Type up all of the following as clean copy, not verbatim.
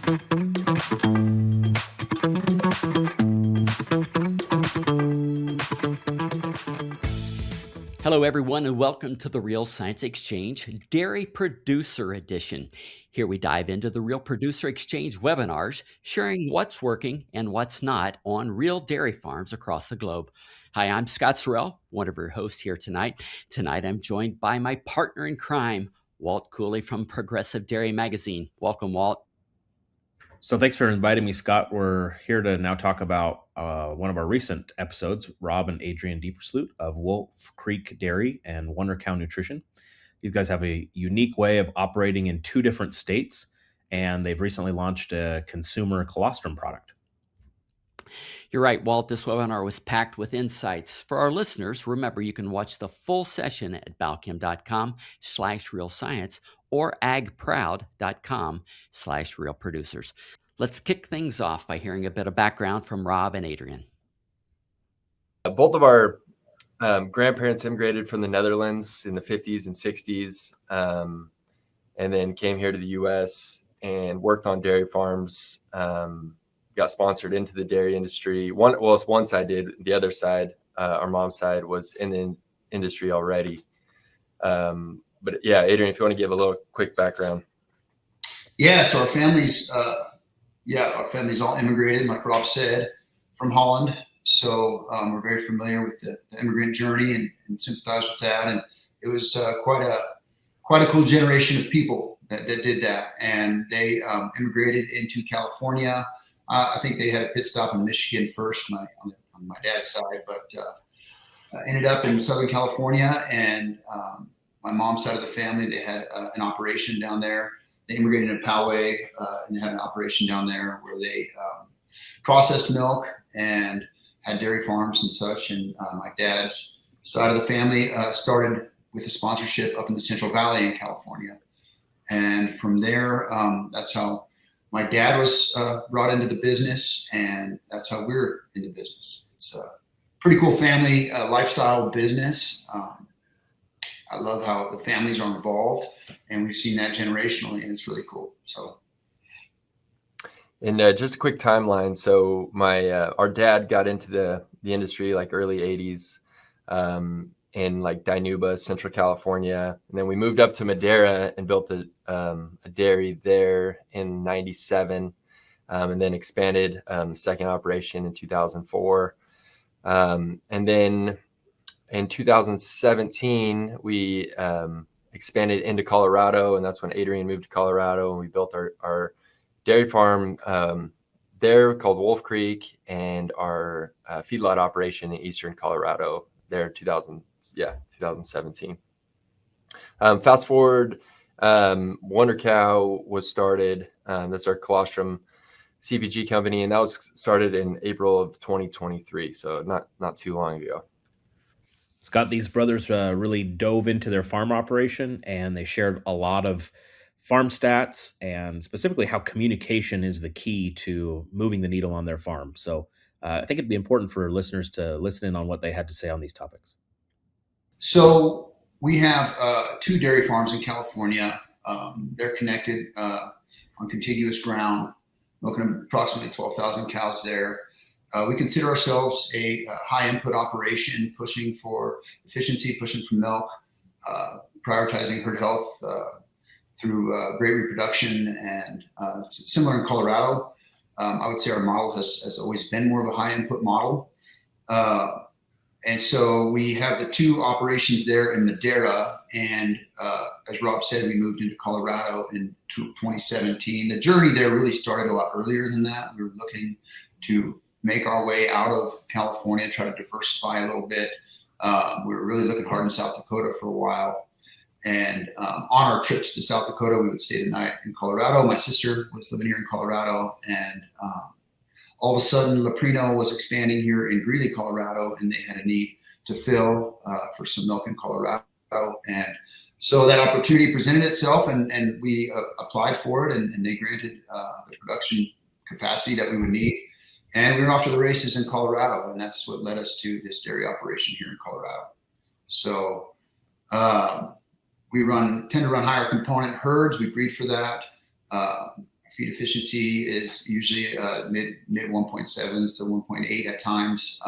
Hello, everyone, and welcome to the Real Science Exchange Dairy Producer Edition. Here we dive into the Real Producer Exchange webinars, sharing what's working and what's not on real dairy farms across the globe. Hi, I'm Scott Sorrell, one of your hosts here tonight. Tonight, I'm joined by my partner in crime, Walt Cooley from Progressive Dairy Magazine. Welcome, Walt. So thanks for inviting me, Scott. We're here to now talk about one of our recent episodes, Rob and Adrian Diepersloot of Wolf Creek Dairy and WonderCow Nutrition. These guys have a unique way of operating in 2 different states, and they've recently launched a consumer colostrum product. You're right, Walt. This webinar was packed with insights. For our listeners, remember you can watch the full session at balchem.com/realscience or agproud.com/realproducers. Let's kick things off by hearing a bit of background from Rob and Adrian. Both of our grandparents immigrated from the Netherlands in the 50s and 60s, and then came here to the U.S. and worked on dairy farms. Got sponsored into the dairy industry. One side did. The other side, our mom's side, was in the industry already. But yeah, Adrian, if you want to give a little quick background. Yeah, so our families all immigrated, like Rob said, from Holland. So we're very familiar with the immigrant journey and sympathize with that. And it was quite a cool generation of people that did that. And they immigrated into California. I think they had a pit stop in Michigan first on my dad's side, but ended up in Southern California. And my mom's side of the family, they had an operation down there. They immigrated into Poway and had an operation down there where they processed milk and had dairy farms and such. And my dad's side of the family started with a sponsorship up in the Central Valley in California. And from there, that's how my dad was brought into the business, and that's how we're in the business. It's a pretty cool family lifestyle business. I love how the families are involved, and we've seen that generationally, and it's really cool. So, and just a quick timeline. So our dad got into the industry like early 80s in like Dinuba, Central California. And then we moved up to Madera and built a dairy there in 97, and then expanded second operation in 2004. And then in 2017, we expanded into Colorado, and that's when Adrian moved to Colorado, and we built our dairy farm there called Wolf Creek, and our feedlot operation in Eastern Colorado there 2017. Fast forward, WonderCow was started. That's our Colostrum CPG company, and that was started in April of 2023, so not too long ago. Scott, these brothers really dove into their farm operation, and they shared a lot of farm stats and specifically how communication is the key to moving the needle on their farm. So I think it'd be important for listeners to listen in on what they had to say on these topics. So we have 2 dairy farms in California. They're connected on contiguous ground, milking approximately 12,000 cows there. We consider ourselves a high input operation, pushing for efficiency, pushing for milk, prioritizing herd health through great reproduction. And it's similar in Colorado. I would say our model has always been more of a high input model. And so we have the 2 operations there in Madera. And as Rob said, we moved into Colorado in 2017. The journey there really started a lot earlier than that. We were looking to make our way out of California, try to diversify a little bit. We were really looking hard in South Dakota for a while. And on our trips to South Dakota, we would stay the night in Colorado. My sister was living here in Colorado, and all of a sudden, Leprino was expanding here in Greeley, Colorado, and they had a need to fill for some milk in Colorado. And so that opportunity presented itself, and we applied for it, and they granted the production capacity that we would need. And we were off to the races in Colorado, and that's what led us to this dairy operation here in Colorado. So we tend to run higher component herds. We breed for that. Feed efficiency is usually mid 1.7s to 1.8 at times.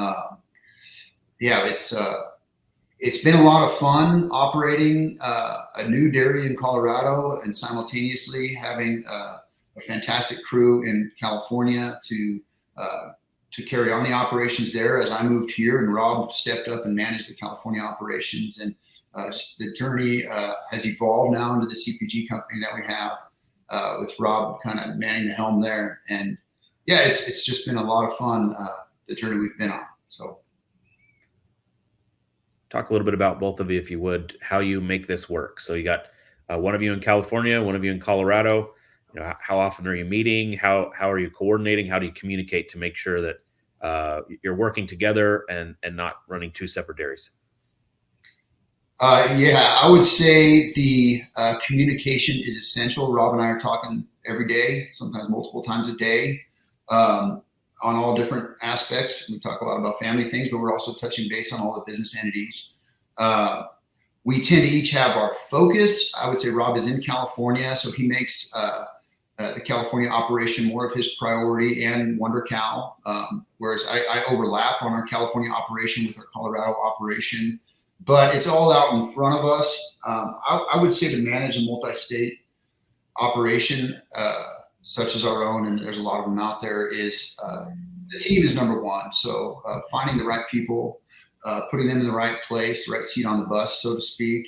It's been a lot of fun operating a new dairy in Colorado and simultaneously having a fantastic crew in California to carry on the operations there as I moved here, and Rob stepped up and managed the California operations. And just the journey has evolved now into the CPG company that we have with Rob kind of manning the helm there. And yeah, it's just been a lot of fun, the journey we've been on. So talk a little bit about both of you, if you would, how you make this work. So you got one of you in California, one of you in Colorado. You know, how often are you meeting? How are you coordinating? How do you communicate to make sure that you're working together and not running two separate dairies? Yeah, I would say the communication is essential. Rob and I are talking every day, sometimes multiple times a day, on all different aspects. We talk a lot about family things, but we're also touching base on all the business entities. We tend to each have our focus. I would say Rob is in California, so he makes the California operation more of his priority, and WonderCow, whereas I overlap on our California operation with our Colorado operation. But it's all out in front of us. I would say to manage a multi-state operation such as our own, and there's a lot of them out there, is the team is number one. So finding the right people, putting them in the right place, the right seat on the bus, so to speak,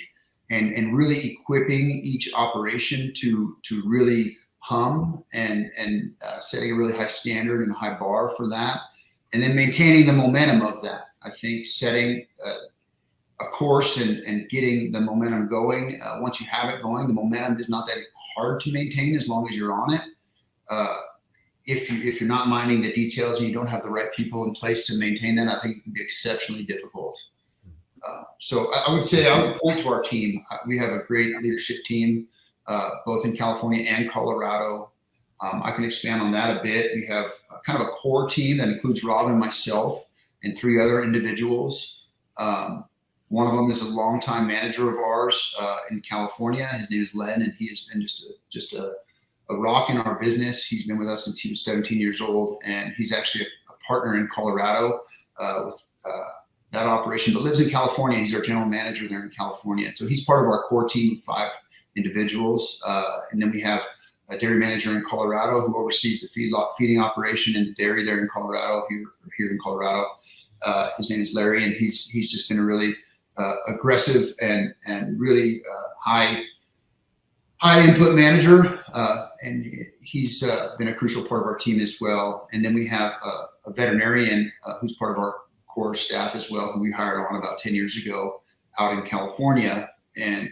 and really equipping each operation to really hum and setting a really high standard and a high bar for that, and then maintaining the momentum of that. I think setting a course and getting the momentum going. Once you have it going, the momentum is not that hard to maintain as long as you're on it. If you're not minding the details and you don't have the right people in place to maintain that, I think it can be exceptionally difficult. So I would say I would point to our team. We have a great leadership team, both in California and Colorado. I can expand on that a bit. We have kind of a core team that includes Rob and myself and 3 other individuals. One of them is a longtime manager of ours in California. His name is Len, and he has been just a rock in our business. He's been with us since he was 17 years old, and he's actually a partner in Colorado with that operation, but lives in California. He's our general manager there in California. So he's part of our core team of 5 individuals. And then we have a dairy manager in Colorado who oversees the feeding operation and the dairy there in Colorado, here in Colorado. His name is Larry, and he's just been a really aggressive and really high input manager, and he's been a crucial part of our team as well. And then we have a veterinarian who's part of our core staff as well, who we hired on about 10 years ago out in California, and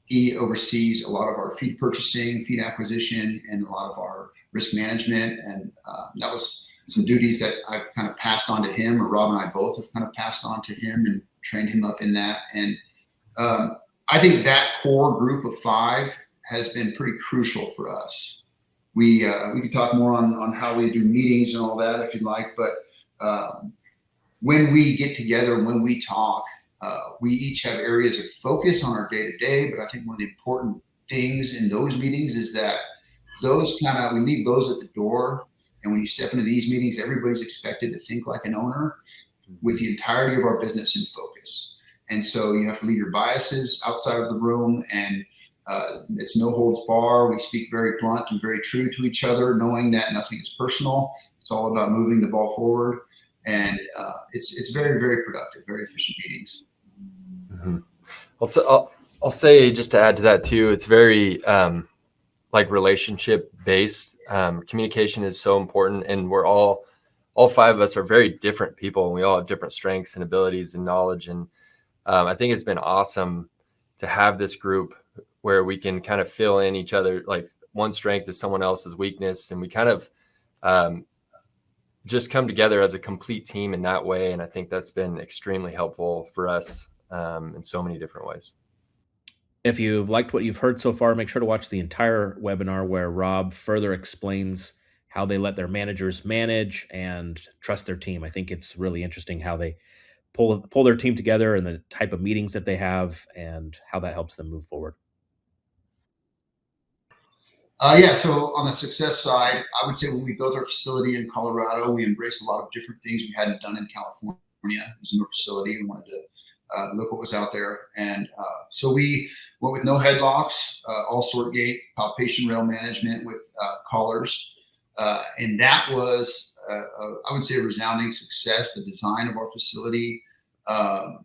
he oversees a lot of our feed purchasing, feed acquisition, and a lot of our risk management. And that was some duties that I've kind of passed on to him, or Rob and I both have kind of passed on to him and trained him up in that. And I think that core group of 5 has been pretty crucial for us. We could talk more on how we do meetings and all that if you'd like, but when we get together, when we talk, we each have areas of focus on our day-to-day. But I think one of the important things in those meetings is that we leave those at the door. And when you step into these meetings, everybody's expected to think like an owner with the entirety of our business in focus. And so you have to leave your biases outside of the room, and it's no holds bar. We speak very blunt and very true to each other, knowing that nothing is personal. It's all about moving the ball forward. And it's very, very productive, very efficient meetings. Mm-hmm. I'll say, just to add to that too, it's very like relationship based. Communication is so important, and we're all 5 of us are very different people, and we all have different strengths and abilities and knowledge. And I think it's been awesome to have this group where we can kind of fill in each other. Like, one strength is someone else's weakness, and we kind of just come together as a complete team in that way. And I think that's been extremely helpful for us in so many different ways. If you've liked what you've heard so far, make sure to watch the entire webinar where Rob further explains how they let their managers manage and trust their team. I think it's really interesting how they pull their team together and the type of meetings that they have and how that helps them move forward. Yeah, so on the success side, I would say when we built our facility in Colorado, we embraced a lot of different things we hadn't done in California. It was a new facility. We wanted to look what was out there. And so we went with no headlocks, all sort gate, palpation rail management with collars. And that was, I would say, a resounding success. The design of our facility, the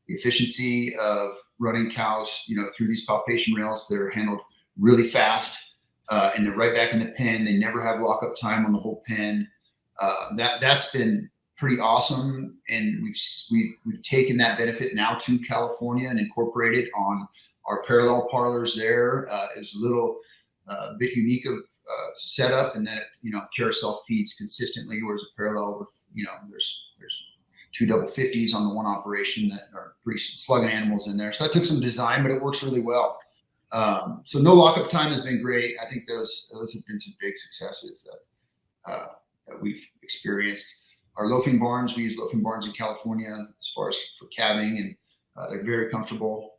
efficiency of running cows, through these palpation rails, they're handled really fast. And they're right back in the pen. They never have lockup time on the whole pen. That's been pretty awesome, and we've taken that benefit now to California and incorporated on our parallel parlors there. It's a little bit unique of setup, and then carousel feeds consistently, whereas a parallel with there's 2 double 50s on the one operation that are pretty slugging animals in there. So that took some design, but it works really well. So no lockup time has been great. I think those have been some big successes that we've experienced. Our loafing barns, we use loafing barns in California as far as for calving, and they're very comfortable.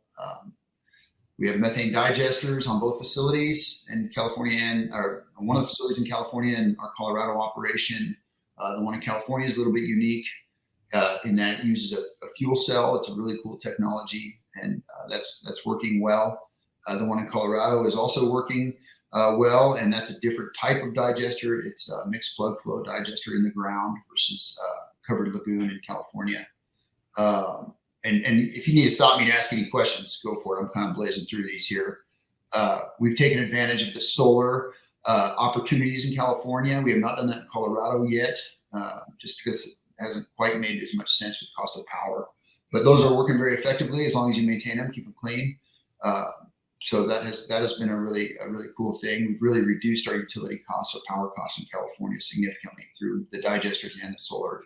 We have methane digesters on both facilities in California or one of the facilities in California and our Colorado operation. The one in California is a little bit unique in that it uses a fuel cell. It's a really cool technology, and that's working well. The one in Colorado is also working well, and that's a different type of digester. It's a mixed plug flow digester in the ground versus covered lagoon in California. And if you need to stop me to ask any questions, go for it. I'm kind of blazing through these here. We've taken advantage of the solar opportunities in California. We have not done that in Colorado yet, just because it hasn't quite made as much sense with cost of power. But those are working very effectively as long as you maintain them, keep them clean. So that has been a really cool thing. We've really reduced our utility costs, our power costs in California significantly through the digesters and the solar.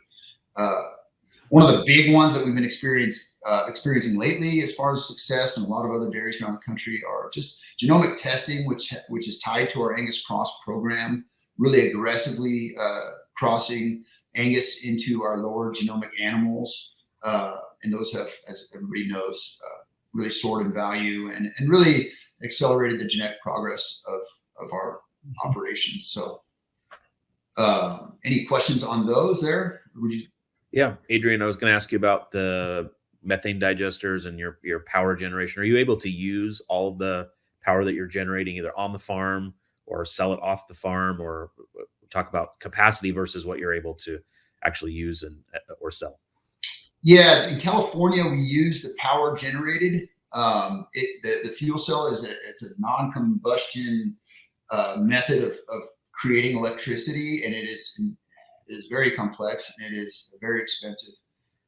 One of the big ones that we've been experiencing lately, as far as success, and a lot of other dairies around the country, are just genomic testing, which is tied to our Angus Cross program, really aggressively crossing Angus into our lower genomic animals. And those have, as everybody knows, really soared in value and really accelerated the genetic progress of our operations. So any questions on those there? Yeah, Adrian, I was going to ask you about the methane digesters and your power generation. Are you able to use all of the power that you're generating either on the farm or sell it off the farm, or talk about capacity versus what you're able to actually use or sell? Yeah, in California, we use the power generated. The fuel cell it's a non-combustion method of creating electricity, and it is very complex, and it is very expensive,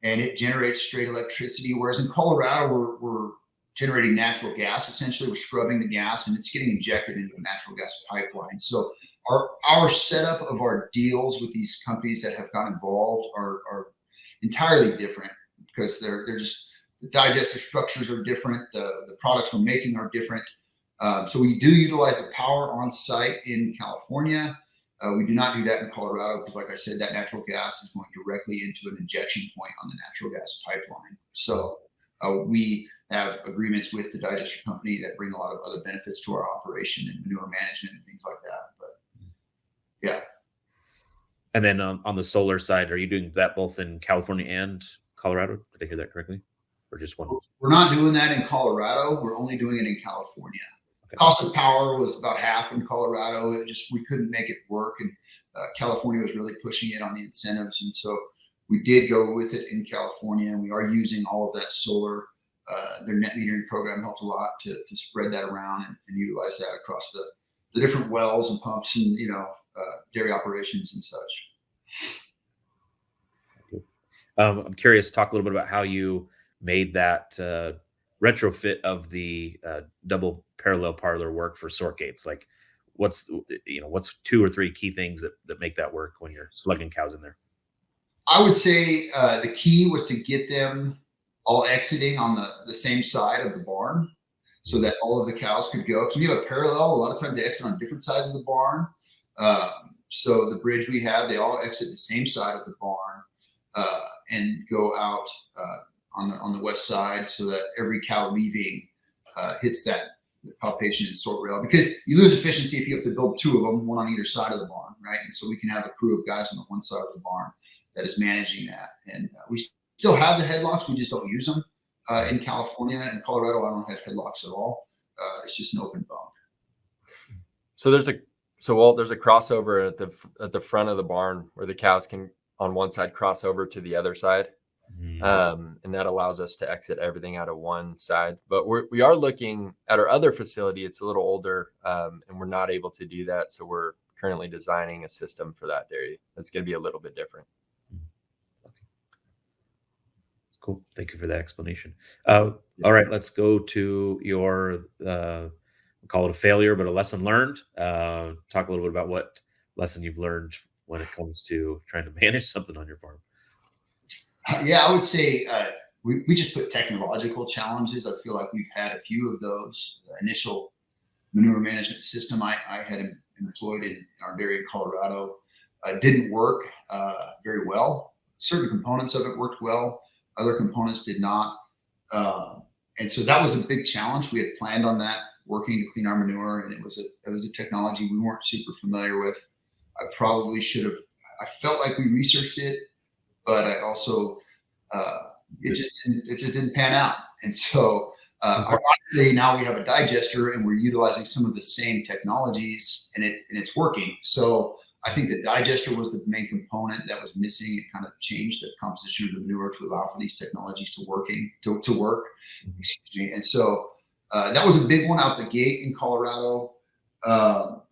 and it generates straight electricity. Whereas in Colorado, we're generating natural gas. Essentially, we're scrubbing the gas, and it's getting injected into a natural gas pipeline. So our setup of our deals with these companies that have got involved are entirely different, because they're just, the digester structures are different. The products we're making are different. So we do utilize the power on site in California. We do not do that in Colorado because, like I said, that natural gas is going directly into an injection point on the natural gas pipeline. So we have agreements with the digester company that bring a lot of other benefits to our operation and manure management and things like that. But yeah. And then on the solar side, are you doing that both in California and Colorado? Did I hear that correctly? Or just one? We're not doing that in Colorado. We're only doing it in California. Okay. Cost of power was about half in Colorado. We couldn't make it work. And California was really pushing it on the incentives. And so we did go with it in California, and we are using all of that solar. Their net metering program helped a lot to spread that around and utilize that across the different wells and pumps and, dairy operations and such. I'm curious, talk a little bit about how you made that retrofit of the double parallel parlor work for sort gates. Like what's 2 or 3 key things that make that work when you're slugging cows in there? I would say the key was to get them all exiting on the same side of the barn so that all of the cows could go. Because when you have a parallel, a lot of times they exit on different sides of the barn. So the bridge we have, they all exit the same side of the barn and go out on the west side, so that every cow leaving hits that palpation and sort rail, because you lose efficiency if you have to build two of them, one on either side of the barn, right? And so we can have a crew of guys on the one side of the barn that is managing that. And we still have the headlocks, we just don't use them. In California and Colorado, I don't have headlocks at all. It's just an open bone. So there's a crossover at the front of the barn where the cows can on one side cross over to the other side. And that allows us to exit everything out of one side. But we are looking at our other facility. It's a little older, and we're not able to do that. So we're currently designing a system for that dairy that's going to be a little bit different. Cool. Thank you for that explanation. All right, let's go to your, we'll call it a failure, but a lesson learned. Talk a little bit about what lesson you've learned when it comes to trying to manage something on your farm. Yeah, I would say we just put technological challenges. I feel like we've had a few of those. The initial manure management system I had employed in our dairy in Colorado didn't work very well. Certain components of it worked well. Other components did not. And so that was a big challenge. We had planned on that, working to clean our manure, and it was a technology we weren't super familiar with. I probably should have, I felt like we researched it, but I also, it just didn't pan out. And so ironically, now we have a digester and we're utilizing some of the same technologies, and it's working. So I think the digester was the main component that was missing. It kind of changed the composition of the manure to allow for these technologies to work. Excuse me. And so that was a big one out the gate in Colorado.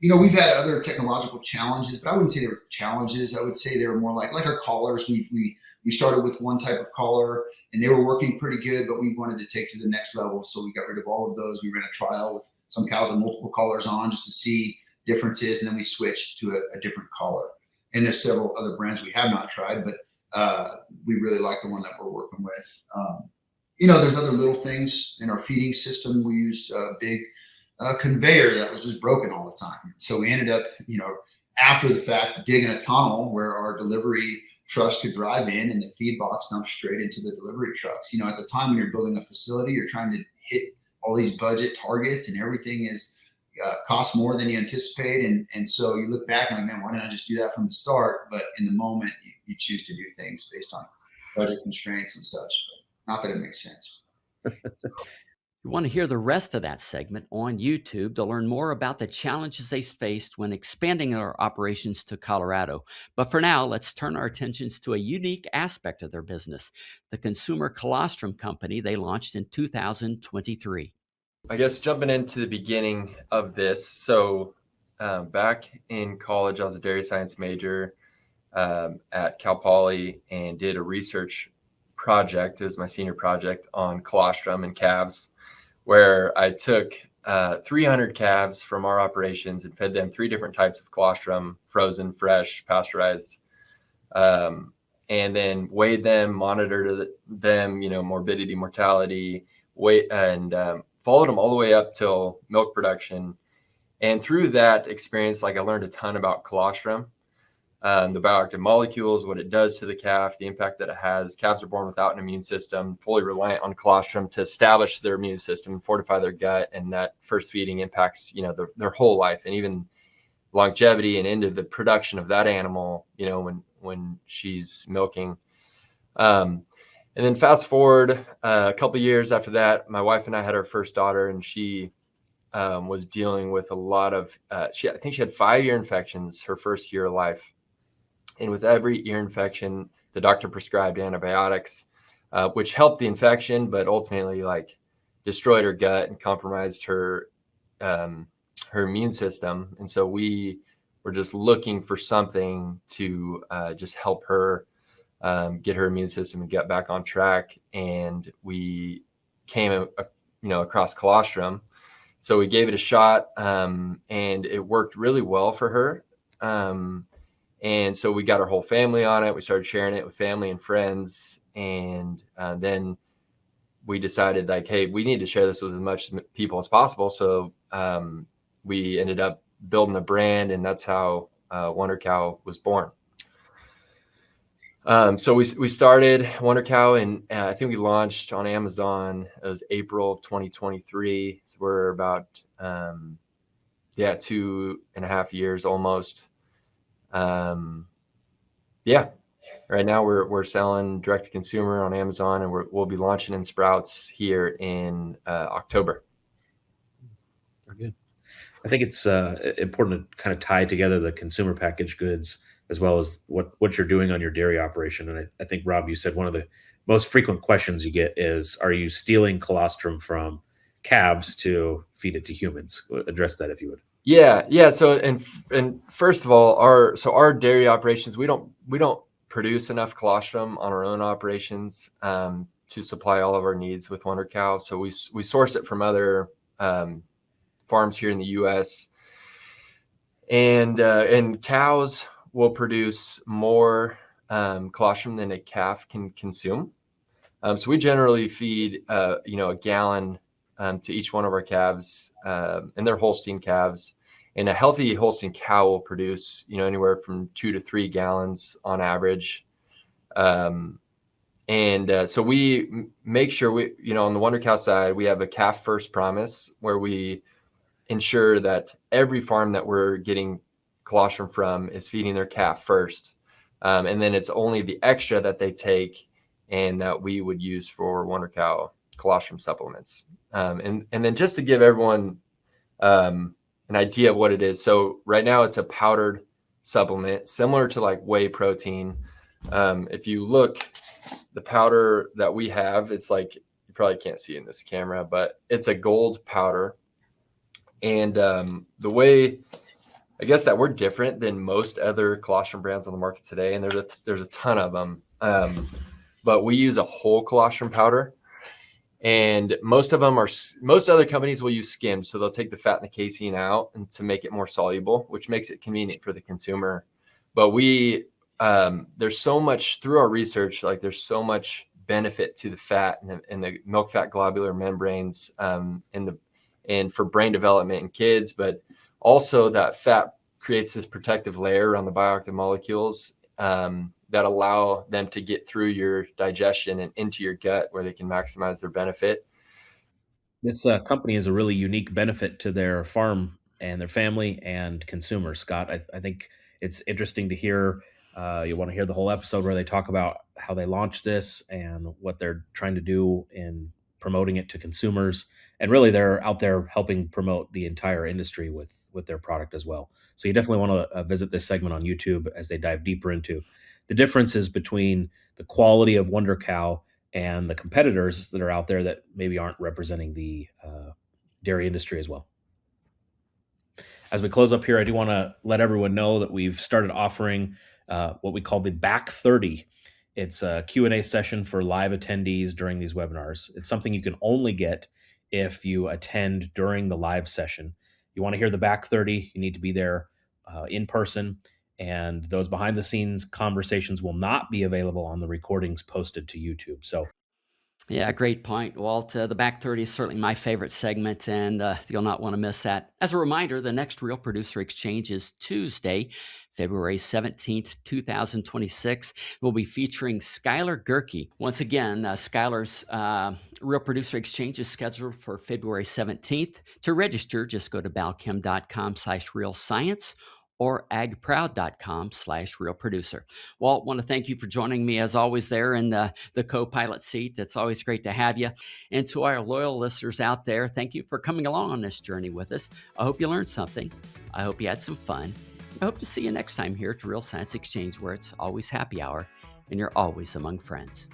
We've had other technological challenges, but I wouldn't say they were challenges. I would say they were more like our collars. We started with one type of collar and they were working pretty good, but we wanted to take to the next level. So we got rid of all of those. We ran a trial with some cows with multiple collars on just to see differences, and then we switched to a different collar. And there's several other brands we have not tried, but we really like the one that we're working with. There's other little things in our feeding system. We used a big conveyor that was just broken all the time. So we ended up, after the fact, digging a tunnel where our delivery trucks could drive in and the feed box dumped straight into the delivery trucks. At the time when you're building a facility, you're trying to hit all these budget targets and everything is costs more than you anticipate. And so you look back and like, man, why didn't I just do that from the start? But in the moment, you choose to do things based on budget constraints and such. But not that it makes sense. You want to hear the rest of that segment on YouTube to learn more about the challenges they faced when expanding their operations to Colorado. But for now, let's turn our attentions to a unique aspect of their business, the consumer colostrum company they launched in 2023. I guess jumping into the beginning of this. So back in college, I was a dairy science major at Cal Poly and did a research project. It was my senior project on colostrum and calves, where I took 300 calves from our operations and fed them 3 different types of colostrum: frozen, fresh, pasteurized, and then weighed them, monitored them, morbidity, mortality, weight, and followed them all the way up till milk production. And through that experience, I learned a ton about colostrum, the bioactive molecules, what it does to the calf, the impact that it has. Calves are born without an immune system, fully reliant on colostrum to establish their immune system, fortify their gut, and that first feeding impacts, their whole life, and even longevity and into the production of that animal, when she's milking. And then fast forward a couple of years after that, my wife and I had our first daughter, and she was dealing with a lot of, I think she had 5 ear infections her first year of life. And with every ear infection, the doctor prescribed antibiotics, which helped the infection, but ultimately destroyed her gut and compromised her immune system. And so we were just looking for something to just help her get her immune system and get back on track. And we came, across colostrum. So we gave it a shot, and it worked really well for her. And so we got our whole family on it. We started sharing it with family and friends. And then we decided hey, we need to share this with as much people as possible. So we ended up building a brand, and that's how WonderCow was born. So we started WonderCow, and I think we launched on Amazon. It was April of 2023. So we're about 2.5 years almost. Right now we're selling direct to consumer on Amazon, and we'll be launching in Sprouts here in October. Very good. I think it's important to kind of tie together the consumer packaged goods as well as what you're doing on your dairy operation. And I think, Rob, you said one of the most frequent questions you get is, are you stealing colostrum from calves to feed it to humans? Address that if you would. Yeah. So, and first of all, our dairy operations, we don't produce enough colostrum on our own operations to supply all of our needs with WonderCow. So we source it from other farms here in the U.S. And cows will produce more colostrum than a calf can consume. So we generally feed a gallon to each one of our calves, and they're Holstein calves. And a healthy Holstein cow will produce anywhere from 2 to 3 gallons on average. So we make sure on the WonderCow side, we have a calf first promise where we ensure that every farm that we're getting colostrum from is feeding their calf first. And then it's only the extra that they take and that we would use for WonderCow colostrum supplements. And then just to give everyone an idea of what it is. So right now it's a powdered supplement similar to like whey protein. If you look, the powder that we have, it's like, you probably can't see in this camera, but it's a gold powder. And the way, I guess, that we're different than most other colostrum brands on the market today, and there's a ton of them, but we use a whole colostrum powder. And most other companies will use skim, so they'll take the fat and the casein out and to make it more soluble, which makes it convenient for the consumer. But there's so much through our research, like there's so much benefit to the fat and the milk fat globular membranes, and for brain development in kids, but also that fat creates this protective layer around the bioactive molecules that allow them to get through your digestion and into your gut where they can maximize their benefit. This company is a really unique benefit to their farm and their family and consumers, Scott. I think it's interesting to hear. You want to hear the whole episode where they talk about how they launched this and what they're trying to do in promoting it to consumers. And really, they're out there helping promote the entire industry with their product as well. So you definitely want to visit this segment on YouTube as they dive deeper into the differences between the quality of WonderCow and the competitors that are out there that maybe aren't representing the dairy industry as well. As we close up here, I do want to let everyone know that we've started offering what we call the Back 30. It's a Q&A session for live attendees during these webinars. It's something you can only get if you attend during the live session. You want to hear the Back 30, you need to be there in person, and those behind the scenes conversations will not be available on the recordings posted to YouTube. So Yeah, great point, Walt. The Back 30 is certainly my favorite segment, and you'll not want to miss that. As a reminder, the next Real Producer Exchange is Tuesday, February 17th, 2026. We'll be featuring Skylar Gericke. Once again, Skylar's Real Producer Exchange is scheduled for February 17th. To register, just go to balchem.com/realscience or agproud.com/realproducer. Walt, want to thank you for joining me as always there in the co-pilot seat. It's always great to have you. And to our loyal listeners out there, thank you for coming along on this journey with us. I hope you learned something. I hope you had some fun. I hope to see you next time here at Real Science Exchange, where it's always happy hour and you're always among friends.